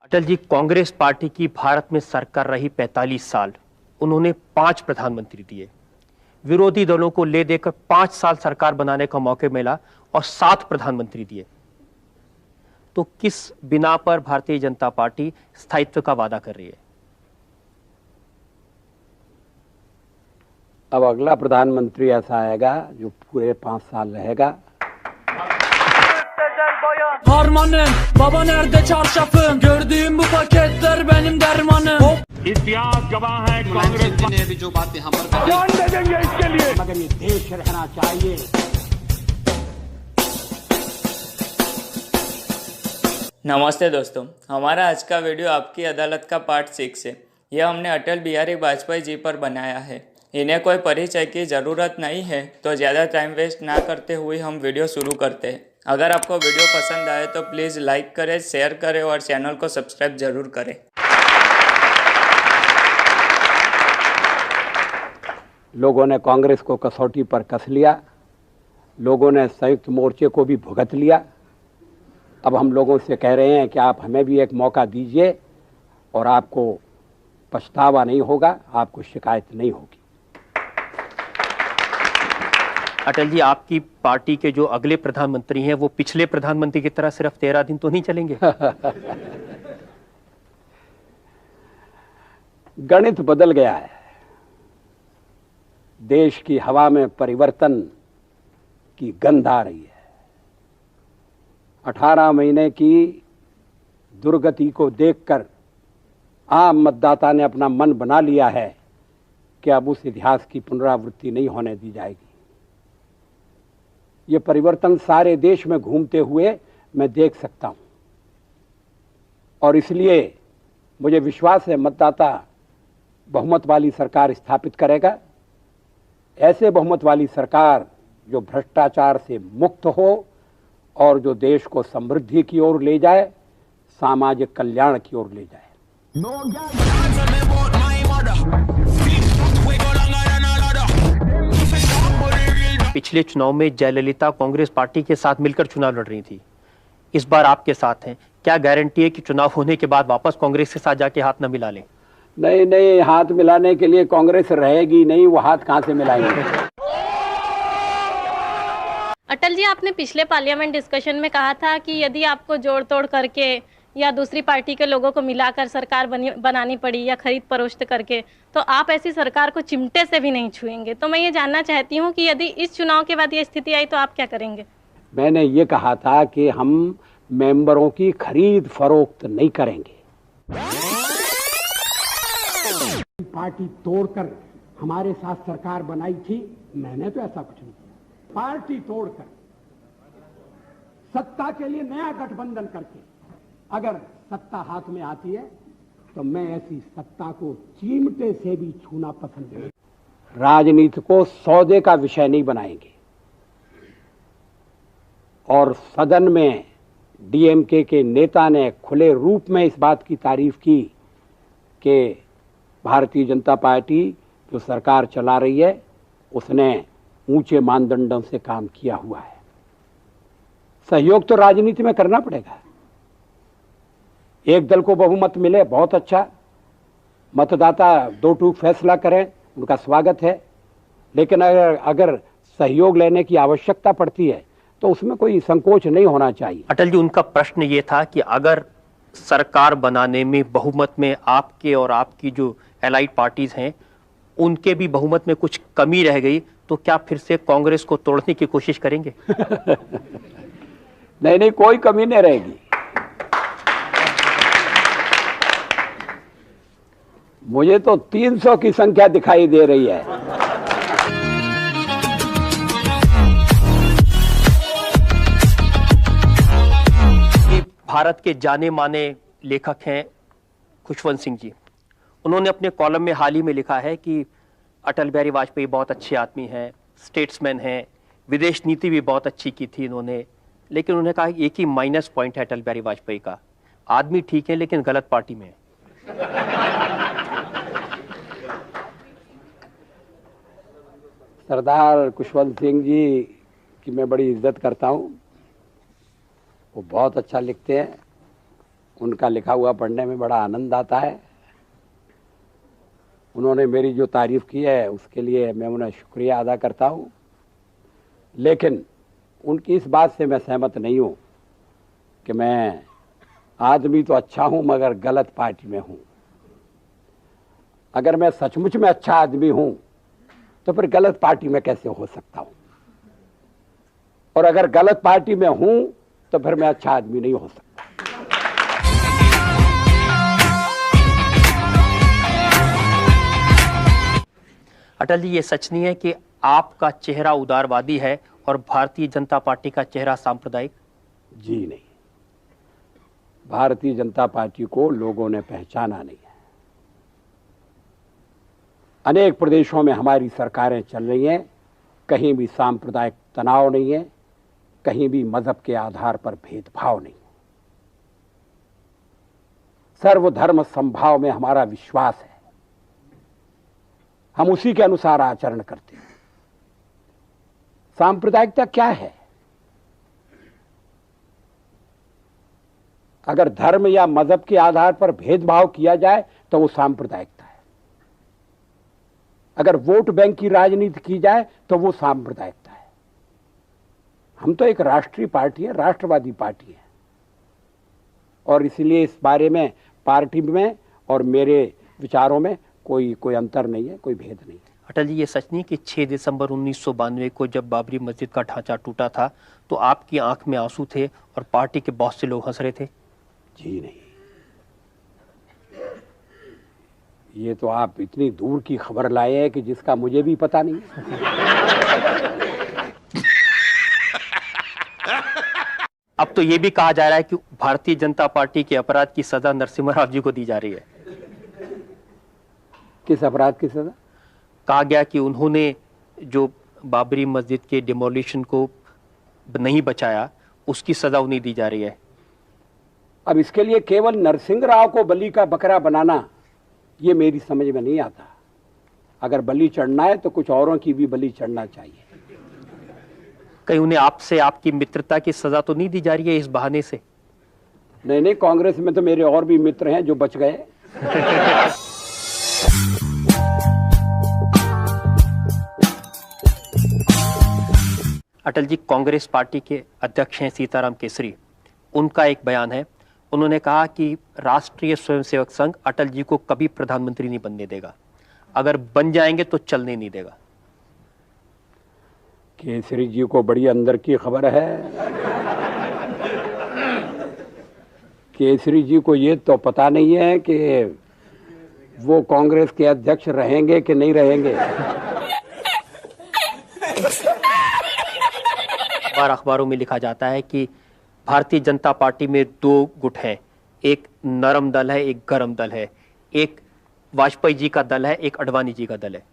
Atal ji Congress party की भारत में सरकार रही 45 साल। उन्होंने 5 प्रधानमंत्री दिए, विरोधी दलों को ले देकर 5 साल सरकार बनाने का मौका मिला और 7 प्रधानमंत्री दिए। तो किस बिना पर भारतीय जनता पार्टी स्थायित्व का वादा कर रही है? अब अगला प्रधानमंत्री ऐसा आएगा जो पूरे 5 साल रहेगा। Harmanım, baba nerede çarşafım? Gördüğüm bu paketler benim dermanım. इतिहास गवाह है कांग्रेस ने अभी जो बातें हम पर जान दे देंगे इसके लिए। मगर ये देश रहना चाहिए। नमस्ते दोस्तों, हमारा आज का वीडियो आपकी अदालत का पार्ट 6 है। यह हमने अटल बिहारी वाजपेयी जी पर बनाया है। इन्हें कोई परिचय की ज़रूरत नहीं है, तो ज़्यादा टाइम वेस्ट ना करते हुए हम वीडियो शुरू करते हैं। अगर आपको वीडियो पसंद आए तो प्लीज़ लाइक करें, शेयर करें और चैनल को सब्सक्राइब जरूर करें। लोगों ने कांग्रेस को कसौटी पर कस लिया, लोगों ने संयुक्त मोर्चे को भी भुगत लिया। अब हम लोगों से कह रहे हैं कि आप हमें भी एक मौका दीजिए और आपको पछतावा नहीं होगा, आपको शिकायत नहीं होगी। अटल जी, आपकी पार्टी के जो अगले प्रधानमंत्री हैं वो पिछले प्रधानमंत्री की तरह सिर्फ 13 दिन तो नहीं चलेंगे? गणित बदल गया है। देश की हवा में परिवर्तन की गंध आ रही है। 18 महीने की दुर्गति को देखकर आम मतदाता ने अपना मन बना लिया है कि अब उस इतिहास की पुनरावृत्ति नहीं होने दी जाएगी। ये परिवर्तन सारे देश में घूमते हुए मैं देख सकता हूं और इसलिए मुझे विश्वास है मतदाता बहुमत वाली सरकार स्थापित करेगा। ऐसे बहुमत वाली सरकार जो भ्रष्टाचार से मुक्त हो और जो देश को समृद्धि की ओर ले जाए, सामाजिक कल्याण की ओर ले जाए। पिछले चुनाव में जयललिता कांग्रेस पार्टी के साथ मिलकर चुनाव लड़ रही थी, इस बार आपके साथ हैं। क्या गारंटी है कि चुनाव होने के बाद वापस कांग्रेस के साथ जाके हाथ न मिला लें? नहीं, हाथ मिलाने के लिए कांग्रेस रहेगी नहीं, वो हाथ कहां से मिलाएंगे। अटल जी, आपने पिछले पार्लियामेंट डिस्कशन में कहा था कि यदि आपको जोड़ तोड़ करके या दूसरी पार्टी के लोगों को मिलाकर सरकार बनानी पड़ी या खरीद फरोख्त करके, तो आप ऐसी सरकार को चिमटे से भी नहीं छुएंगे। तो मैं ये जानना चाहती हूँ कि यदि इस चुनाव के बाद ये स्थिति आई तो आप क्या करेंगे? मैंने ये कहा था कि हम मेंबरों की खरीद फरोख्त नहीं करेंगे। पार्टी तोड़कर हमारे साथ सरकार बनाई थी, मैंने तो ऐसा कुछ नहीं किया। पार्टी तोड़कर सत्ता के लिए नया गठबंधन करके अगर सत्ता हाथ में आती है तो मैं ऐसी सत्ता को चिमटे से भी छूना पसंद नहीं। राजनीति को सौदे का विषय नहीं बनाएंगे। और सदन में डीएमके के नेता ने खुले रूप में इस बात की तारीफ की कि भारतीय जनता पार्टी जो सरकार चला रही है उसने ऊंचे मानदंडों से काम किया हुआ है। सहयोग तो राजनीति में करना पड़ेगा। एक दल को बहुमत मिले, बहुत अच्छा, मतदाता 2-2 फैसला करें, उनका स्वागत है। लेकिन अगर सहयोग लेने की आवश्यकता पड़ती है तो उसमें कोई संकोच नहीं होना चाहिए। अटल जी, उनका प्रश्न ये था कि अगर सरकार बनाने में बहुमत में आपके और आपकी जो एलाइड पार्टीज हैं उनके भी बहुमत में कुछ कमी रह गई तो क्या फिर से कांग्रेस को तोड़ने की कोशिश करेंगे? नहीं, कोई कमी नहीं रहेगी। मुझे तो 300 की संख्या दिखाई दे रही है। भारत के जाने माने लेखक हैं खुशवंत सिंह जी। उन्होंने अपने कॉलम में हाल ही में लिखा है कि अटल बिहारी वाजपेयी बहुत अच्छे आदमी हैं, स्टेट्समैन हैं, विदेश नीति भी बहुत अच्छी की थी इन्होंने। लेकिन उन्होंने कहा एक ही माइनस पॉइंट है अटल बिहारी वाजपेयी का, आदमी ठीक है लेकिन गलत पार्टी में है। सरदार खुशवंत सिंह जी की मैं बड़ी इज्जत करता हूं। वो बहुत अच्छा लिखते हैं उनका लिखा हुआ पढ़ने में बड़ा आनंद आता है। उन्होंने मेरी जो तारीफ की है उसके लिए मैं उन्हें शुक्रिया अदा करता हूँ, लेकिन उनकी इस बात से मैं सहमत नहीं हूँ कि मैं आदमी तो अच्छा हूँ मगर गलत पार्टी में हूँ। अगर मैं सचमुच में अच्छा आदमी हूँ तो फिर गलत पार्टी में कैसे हो सकता हूँ, और अगर गलत पार्टी में हूँ तो फिर मैं अच्छा आदमी नहीं हो सकता। अटल जी, ये सच नहीं है कि आपका चेहरा उदारवादी है और भारतीय जनता पार्टी का चेहरा सांप्रदायिक? जी नहीं, भारतीय जनता पार्टी को लोगों ने पहचाना नहीं है। अनेक प्रदेशों में हमारी सरकारें चल रही हैं, कहीं भी सांप्रदायिक तनाव नहीं है, कहीं भी मजहब के आधार पर भेदभाव नहीं है। सर्वधर्म समभाव में हमारा विश्वास है, हम उसी के अनुसार आचरण करते हैं। सांप्रदायिकता क्या है? अगर धर्म या मजहब के आधार पर भेदभाव किया जाए तो वो सांप्रदायिकता है। अगर वोट बैंक की राजनीति की जाए तो वो सांप्रदायिकता है। हम तो एक राष्ट्रीय पार्टी है, राष्ट्रवादी पार्टी है, और इसलिए इस बारे में पार्टी में और मेरे विचारों में कोई अंतर नहीं है, कोई भेद नहीं है। अटल जी, ये सच नहीं कि 6 दिसंबर 1992 को जब बाबरी मस्जिद का ढांचा टूटा था तो आपकी आंख में आंसू थे और पार्टी के बहुत से लोग हंस रहे थे? जी नहीं, ये तो आप इतनी दूर की खबर लाए हैं कि जिसका मुझे भी पता नहीं है। अब तो ये भी कहा जा रहा है कि भारतीय जनता पार्टी के अपराध की सजा नरसिम्हा राव जी को दी जा रही है। किस अपराध की सजा? कहा गया कि उन्होंने जो बाबरी मस्जिद के डिमोलिशन को नहीं बचाया, उसकी सजा उन्हें दी जा रही है। अब इसके लिए केवल नरसिंह राव को बलि का बकरा बनाना ये मेरी समझ में नहीं आता। अगर बलि चढ़ना है तो कुछ औरों की भी बलि चढ़ना चाहिए। कहीं उन्हें आपसे आपकी मित्रता की सजा तो नहीं दी जा रही है इस बहाने से? नहीं, कांग्रेस में तो मेरे और भी मित्र हैं जो बच गए। अटल जी, कांग्रेस पार्टी के अध्यक्ष हैं सीताराम केसरी। उनका एक बयान है, उन्होंने कहा कि राष्ट्रीय स्वयंसेवक संघ अटल जी को कभी प्रधानमंत्री नहीं बनने देगा, अगर बन जाएंगे तो चलने नहीं देगा। केसरी जी को बड़ी अंदर की खबर है। केसरी जी को ये तो पता नहीं है कि वो कांग्रेस के अध्यक्ष रहेंगे कि नहीं रहेंगे। अखबारों में लिखा जाता है कि भारतीय जनता पार्टी में 2 गुट हैं, एक नरम दल है, एक गरम दल है, एक वाजपेयी जी का दल है, एक अडवाणी जी का दल है।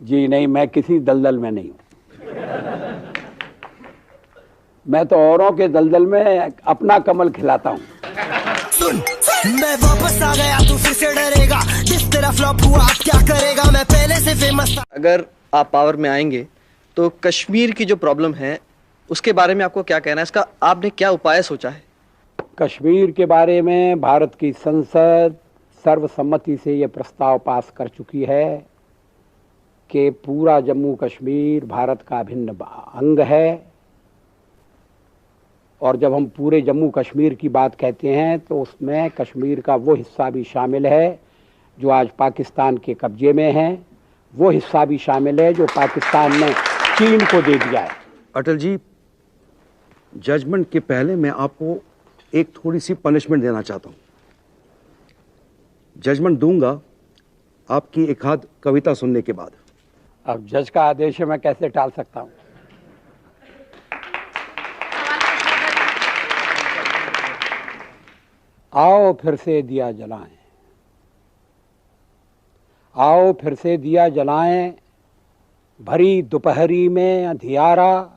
जी नहीं, मैं किसी दलदल में नहीं हूं। मैं तो औरों के दलदल में अपना कमल खिलाता हूं। सुन, मैं वापस आ गया, तू फिर से डरेगा। जिस तरह फ्लॉप हुआ आप क्या करेगा, मैं पहले से फेमस था। अगर आप पावर में आएंगे तो कश्मीर की जो प्रॉब्लम है उसके बारे में आपको क्या कहना है? इसका आपने क्या उपाय सोचा है? कश्मीर के बारे में भारत की संसद सर्वसम्मति से यह प्रस्ताव पास कर चुकी है कि पूरा जम्मू कश्मीर भारत का अभिन्न अंग है। और जब हम पूरे जम्मू कश्मीर की बात कहते हैं तो उसमें कश्मीर का वो हिस्सा भी शामिल है जो आज पाकिस्तान के कब्जे में है, वो हिस्सा भी शामिल है जो पाकिस्तान ने चीन को दे दिया है। अटल जी, जजमेंट के पहले मैं आपको एक थोड़ी सी पनिशमेंट देना चाहता हूं। जजमेंट दूंगा आपकी एक आध कविता सुनने के बाद। अब जज का आदेश है, मैं कैसे टाल सकता हूं? आओ फिर से दिया जलाएं, आओ फिर से दिया जलाएं, भरी दोपहरी में अंधियारा,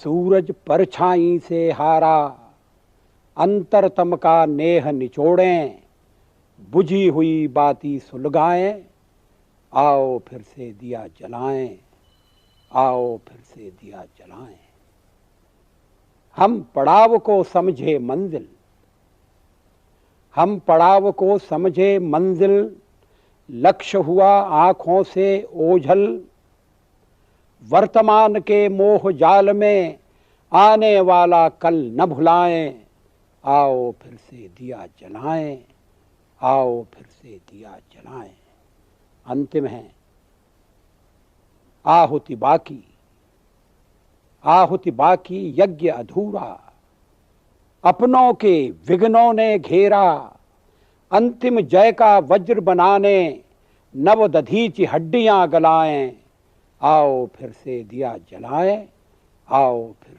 सूरज परछाई से हारा, अंतरतम का नेह निचोड़ें, बुझी हुई बाती सुलगाएं, आओ फिर से दिया जलाएं, आओ फिर से दिया जलाएं। हम पड़ाव को समझे मंजिल, हम पड़ाव को समझे मंजिल, लक्ष्य हुआ आंखों से ओझल। वर्तमान के मोह जाल में आने वाला कल न भुलाएं। आओ फिर से दिया जलाएं, आओ फिर से दिया जलाएं। अंतिम है, आहुति बाकी, आहुति बाकी यज्ञ अधूरा। अपनों के विघ्नों ने घेरा, अंतिम जय का वज्र बनाने नव दधीची हड्डियां गलाएं। आओ फिर से दिया जलाएं, आओ फिर